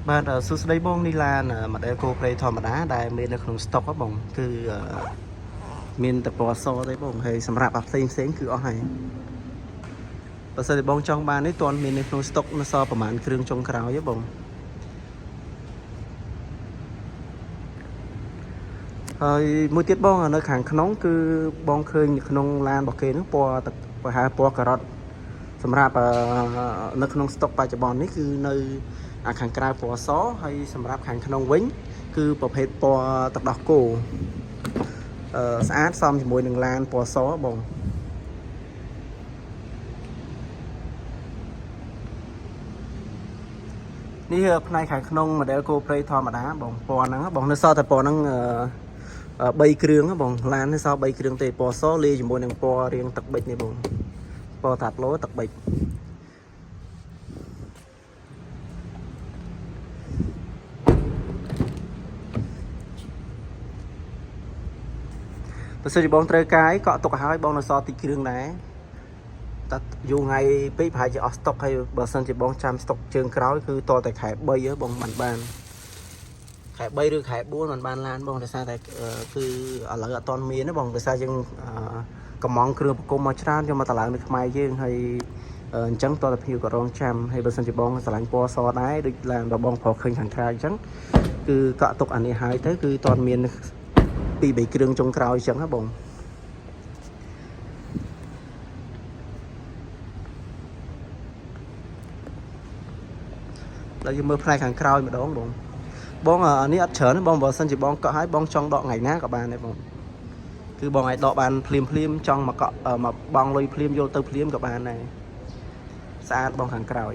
បាទសួស្តីបងនេះឡានម៉ាដែល GoPlay ធម្មតាដែលមាននៅក្នុង stock ហ៎បងគឺមានតែពណ៌សទេបងហើយសម្រាប់អាផ្សេងគឺអស់ហើយបើសិនជាបងចង់បាននេះទាន់មាននៅក្នុង stock នៅសល់ប្រហែលគ្រឿងចុងក្រោយទេបងហើយមួយទៀតបងនៅខាងក្នុងគឺបងឃើញក្នុងឡានរបស់គេនោះពណ៌ទឹកប្រហែលពណ៌ការ៉ុតសម្រាប់នៅក្នុង stock បច្ចុប្បន្ននេះគឺនៅខាងក្រៅពណ៌សហើយសម្រាប់ខាងក្នុងវិញគឺប្រភេទពណ៌ទឹកដោះគោស្អាតសមជាមួយនឹងឡានពណ៌សបងនេះផ្នែកខាងក្នុង model GoPlay ធម្មតាបងពណ៌ហ្នឹងបងនៅសល់តែពណ៌ហ្នឹង3គ្រឿងបងឡាននេះសល់3គ្រឿងទេពណ៌សលាយជាមួយនឹងពណ៌រាងទឹកប៊ិចនេះបងពណ៌តាត់ឡូទឹកប៊ិចបើសិនជាបងត្រូវកាយកក់ទុកឲ្យបងនៅសល់ទីគ្រឿងដែរតែយូរថ្ងៃពេកប្រហែលជាអស់ stock ហើយបើសិនជាបងចាំ stock ជើងក្រោយគឺតតែខែ3បងបានខែ3ឬខែ4បានឡានបងដោយសារតែគឺឥឡូវអត់ទាន់មានទេបងដោយសារយើងកំងគ្រឿងប្រគំមកច្រើនយកមកតម្លើងនៅខ្មែរយើងហើយអញ្ចឹងតតែភីវក៏រងចាំហើយបើសិនជាបងឆ្លាញ់ពណ៌សដែរដូចឡានរបស់បងប្រុសឃើញខាងក្រៅអញ្ចឹងគឺកក់ទុកអានេះហើយទៅគឺតន់មាន2 3គ្រឿងចុងក្រោយអញ្ចឹងហ៎បងដល់យើងមើលផ្នែកខាងក្រោយម្ដងបងនេះអត់ច្រើនបងបើសិនជាបងកក់ឲ្យបងចង់ដកថ្ងៃណាក៏បានដែរបងគឺបងឲ្យដកបានភ្លាមចង់មកកក់មកបងលុយភ្លាមយកទៅភ្លាមក៏បានដែរស្អាតបងខាងក្រោយ